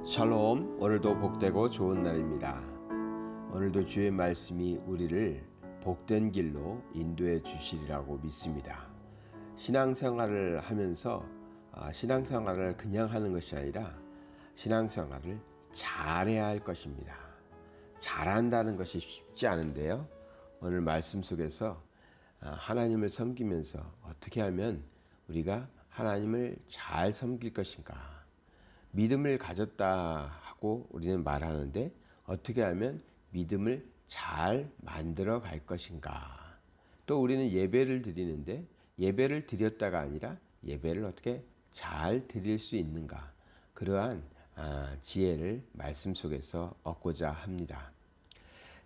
샬롬, 오늘도 복되고 좋은 날입니다. 오늘도 주의 말씀이 우리를 복된 길로 인도해 주시리라고 믿습니다. 신앙생활을 하면서 신앙생활을 그냥 하는 것이 아니라 신앙생활을 잘해야 할 것입니다. 잘한다는 것이 쉽지 않은데요. 오늘 말씀 속에서 하나님을 섬기면서 어떻게 하면 우리가 하나님을 잘 섬길 것인가, 믿음을 가졌다 하고 우리는 말하는데 어떻게 하면 믿음을 잘 만들어 갈 것인가. 또 우리는 예배를 드리는데 예배를 드렸다가 아니라 예배를 어떻게 잘 드릴 수 있는가. 그러한 지혜를 말씀 속에서 얻고자 합니다.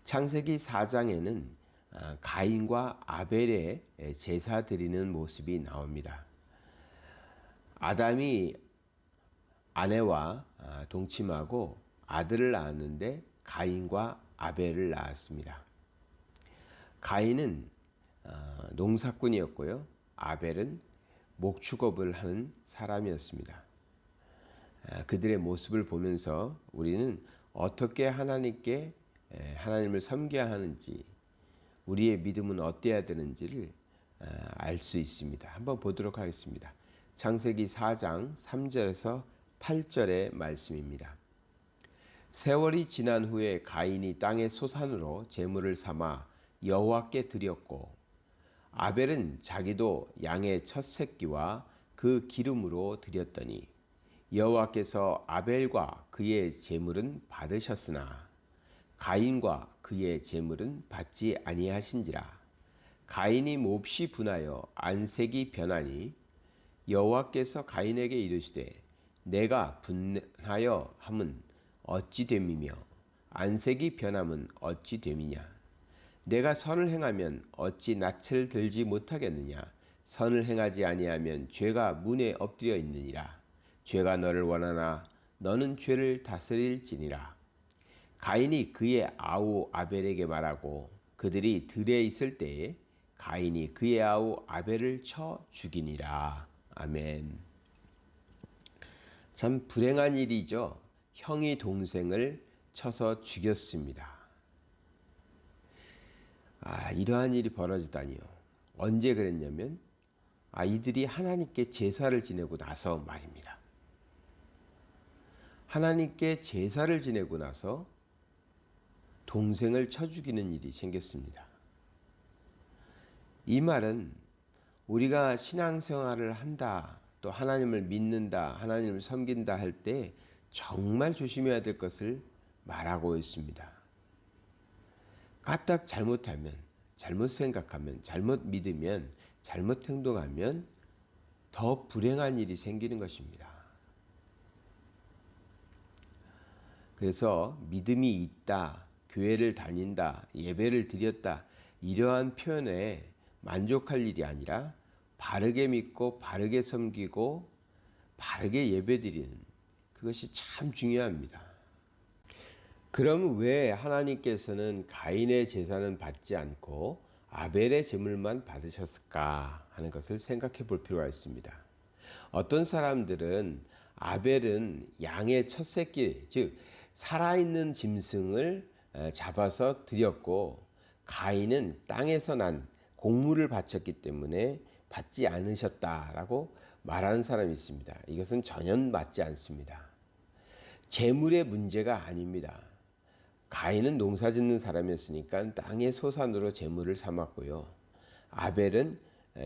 창세기 4장에는 가인과 아벨의 제사 드리는 모습이 나옵니다. 아담이 아내와 동침하고 아들을 낳았는데 가인과 아벨을 낳았습니다. 가인은 농사꾼이었고요. 아벨은 목축업을 하는 사람이었습니다. 그들의 모습을 보면서 우리는 어떻게 하나님을 섬겨야 하는지, 우리의 믿음은 어때야 되는지를 알 수 있습니다. 한번 보도록 하겠습니다. 창세기 4장 3절에서 8절의 말씀입니다. 세월이 지난 후에 가인이 땅의 소산으로 제물을 삼아 여호와께 드렸고, 아벨은 자기도 양의 첫 새끼와 그 기름으로 드렸더니 여호와께서 아벨과 그의 제물은 받으셨으나 가인과 그의 제물은 받지 아니하신지라. 가인이 몹시 분하여 안색이 변하니 여호와께서 가인에게 이르시되 내가 분하여 함은 어찌 됨이며 안색이 변함은 어찌 됨이냐. 내가 선을 행하면 어찌 낯을 들지 못하겠느냐. 선을 행하지 아니하면 죄가 문에 엎드려 있느니라. 죄가 너를 원하나 너는 죄를 다스릴지니라. 가인이 그의 아우 아벨에게 말하고 그들이 들에 있을 때에 가인이 그의 아우 아벨을 쳐 죽이니라. 아멘. 참 불행한 일이죠. 형이 동생을 쳐서 죽였습니다. 이러한 일이 벌어지다니요. 언제 그랬냐면 이들이 하나님께 제사를 지내고 나서 말입니다. 하나님께 제사를 지내고 나서 동생을 쳐 죽이는 일이 생겼습니다. 이 말은 우리가 신앙생활을 한다, 또 하나님을 믿는다, 하나님을 섬긴다 할 때 정말 조심해야 될 것을 말하고 있습니다. 까딱 잘못하면, 잘못 생각하면, 잘못 믿으면, 잘못 행동하면 더 불행한 일이 생기는 것입니다. 그래서 믿음이 있다, 교회를 다닌다, 예배를 드렸다, 이러한 표현에 만족할 일이 아니라 바르게 믿고 바르게 섬기고 바르게 예배드리는, 그것이 참 중요합니다. 그럼 왜 하나님께서는 가인의 제사는 받지 않고 아벨의 제물만 받으셨을까 하는 것을 생각해 볼 필요가 있습니다. 어떤 사람들은 아벨은 양의 첫 새끼, 즉 살아있는 짐승을 잡아서 드렸고 가인은 땅에서 난 곡물을 바쳤기 때문에 받지 않으셨다라고 말하는 사람이 있습니다. 이것은 전혀 맞지 않습니다. 재물의 문제가 아닙니다. 가인은 농사 짓는 사람이었으니까 땅의 소산으로 재물을 삼았고요. 아벨은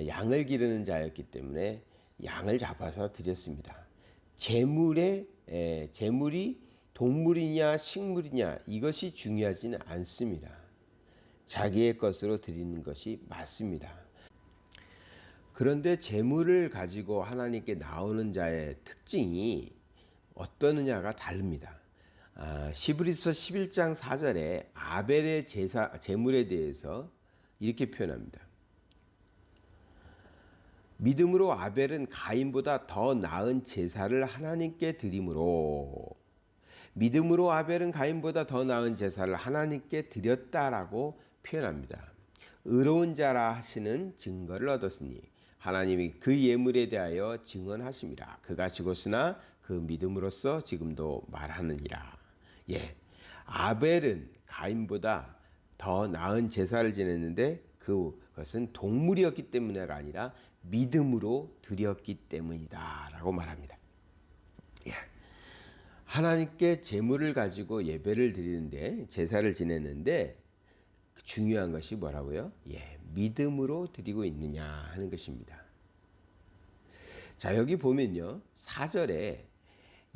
양을 기르는 자였기 때문에 양을 잡아서 드렸습니다. 재물이 동물이냐 식물이냐 이것이 중요하지는 않습니다. 자기의 것으로 드리는 것이 맞습니다. 그런데 재물을 가지고 하나님께 나오는 자의 특징이 어떠느냐가 다릅니다. 히브리서 11장 4절에 아벨의 재물에 대해서 이렇게 표현합니다. 믿음으로 아벨은 가인보다 더 나은 제사를 하나님께 드림으로, 믿음으로 아벨은 가인보다 더 나은 제사를 하나님께 드렸다라고 표현합니다. 의로운 자라 하시는 증거를 얻었으니 하나님이 그 예물에 대하여 증언하심이라. 그가 죽었으나 그 믿음으로써 지금도 말하느니라. 예, 아벨은 가인보다 더 나은 제사를 지냈는데 그것은 동물이었기 때문에가 아니라 믿음으로 드렸기 때문이다 라고 말합니다. 예. 하나님께 제물을 가지고 예배를 드리는데, 제사를 지냈는데 중요한 것이 뭐라고요? 예, 믿음으로 드리고 있느냐 하는 것입니다. 자, 여기 보면요, 4절에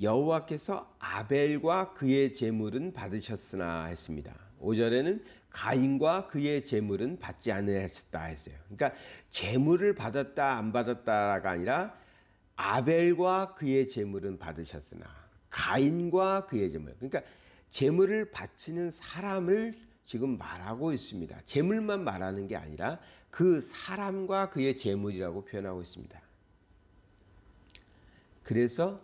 여호와께서 아벨과 그의 제물은 받으셨으나 했습니다. 5절에는 가인과 그의 제물은 받지 않으셨다 했어요. 그러니까 제물을 받았다 안 받았다가 아니라 아벨과 그의 제물은 받으셨으나 가인과 그의 제물, 그러니까 제물을 바치는 사람을 지금 말하고 있습니다. 제물만 말하는 게 아니라 그 사람과 그의 제물이라고 표현하고 있습니다. 그래서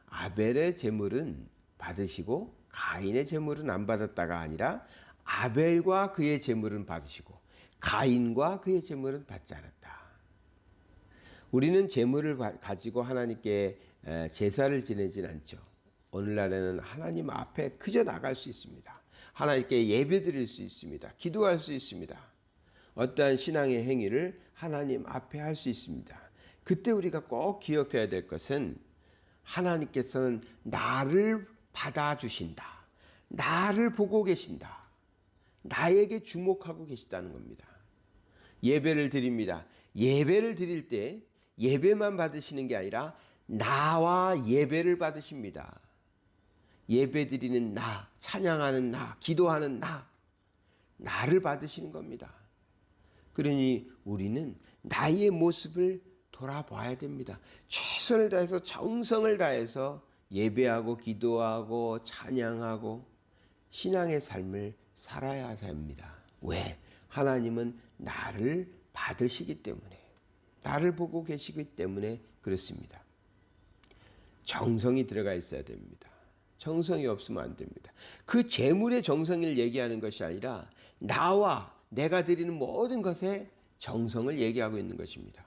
아벨의 제물은 받으시고 가인의 제물은 안 받았다가 아니라 아벨과 그의 제물은 받으시고 가인과 그의 제물은 받지 않았다. 우리는 제물을 가지고 하나님께 제사를 지내진 않죠. 오늘날에는 하나님 앞에 그저 나갈 수 있습니다. 하나님께 예배드릴 수 있습니다. 기도할 수 있습니다. 어떠한 신앙의 행위를 하나님 앞에 할 수 있습니다. 그때 우리가 꼭 기억해야 될 것은 하나님께서는 나를 받아주신다. 나를 보고 계신다. 나에게 주목하고 계시다는 겁니다. 예배를 드립니다. 예배를 드릴 때 예배만 받으시는 게 아니라 나와 예배를 받으십니다. 예배 드리는 나, 찬양하는 나, 기도하는 나, 나를 받으시는 겁니다. 그러니 우리는 나의 모습을 돌아봐야 됩니다. 최선을 다해서 정성을 다해서 예배하고 기도하고 찬양하고 신앙의 삶을 살아야 됩니다. 왜? 하나님은 나를 받으시기 때문에, 나를 보고 계시기 때문에 그렇습니다. 정성이 들어가 있어야 됩니다. 정성이 없으면 안 됩니다. 그 재물의 정성을 얘기하는 것이 아니라 나와 내가 드리는 모든 것에 정성을 얘기하고 있는 것입니다.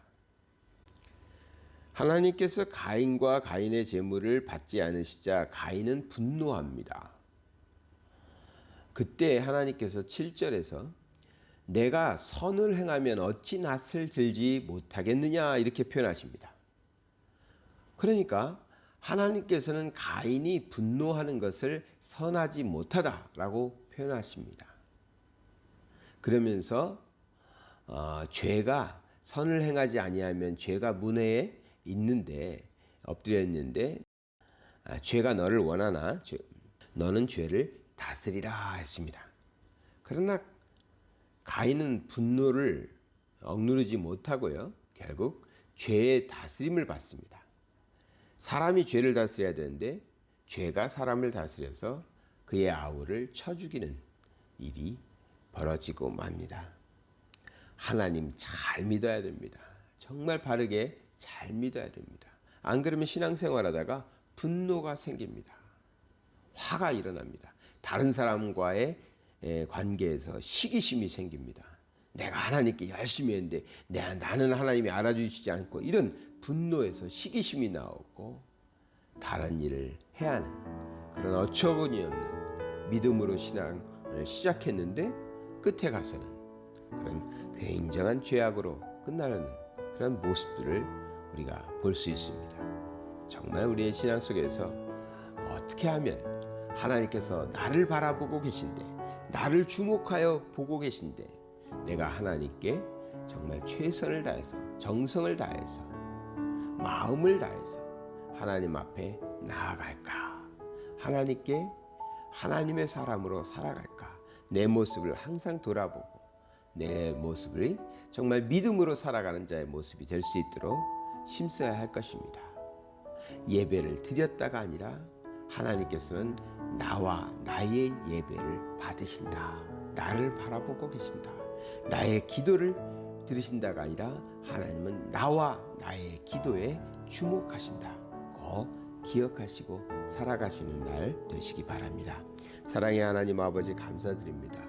하나님께서 가인과 가인의 제물을 받지 않으시자 가인은 분노합니다. 그때 하나님께서 7절에서 내가 선을 행하면 어찌 낯을 들지 못하겠느냐 이렇게 표현하십니다. 그러니까 하나님께서는 가인이 분노하는 것을 선하지 못하다라고 표현하십니다. 그러면서 죄가 선을 행하지 아니하면 죄가 문에 있는데 엎드려 있는데 죄가 너를 원하나 너는 죄를 다스리라 했습니다. 그러나 가인은 분노를 억누르지 못하고요, 결국 죄의 다스림을 받습니다. 사람이 죄를 다스려야 되는데 죄가 사람을 다스려서 그의 아우를 쳐 죽이는 일이 벌어지고 맙니다. 하나님 잘 믿어야 됩니다. 정말 바르게 잘 믿어야 됩니다. 안 그러면 신앙생활하다가 분노가 생깁니다. 화가 일어납니다. 다른 사람과의 관계에서 시기심이 생깁니다. 내가 하나님께 열심히 했는데 나는 하나님이 알아주시지 않고, 이런 분노에서 시기심이 나오고 다른 일을 해야 하는 그런 어처구니 없는 믿음으로 신앙을 시작했는데 끝에 가서는 그런 굉장한 죄악으로 끝나는 그런 모습들을 우리가 볼 수 있습니다. 정말 우리의 신앙 속에서 어떻게 하면 하나님께서 나를 바라보고 계신데, 나를 주목하여 보고 계신데 내가 하나님께 정말 최선을 다해서, 정성을 다해서, 마음을 다해서 하나님 앞에 나아갈까? 하나님께 하나님의 사람으로 살아갈까? 내 모습을 항상 돌아보고 내 모습이 정말 믿음으로 살아가는 자의 모습이 될 수 있도록 힘써야 할 것입니다. 예배를 드렸다가 아니라 하나님께서는 나와 나의 예배를 받으신다. 나를 바라보고 계신다. 나의 기도를 들으신다가 아니라 하나님은 나와 나의 기도에 주목하신다. 꼭 기억하시고 살아가시는 날 되시기 바랍니다. 사랑의 하나님 아버지, 감사드립니다.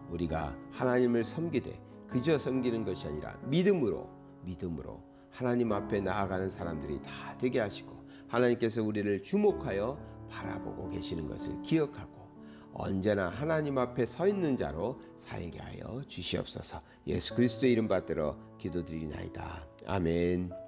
우리가 하나님을 섬기되 그저 섬기는 것이 아니라 믿음으로 믿음으로 하나님 앞에 나아가는 사람들이 다 되게 하시고 하나님께서 우리를 주목하여 바라보고 계시는 것을 기억하고 언제나 하나님 앞에 서 있는 자로 살게 하여 주시옵소서. 예수 그리스도의 이름 받들어 기도드리나이다. 아멘.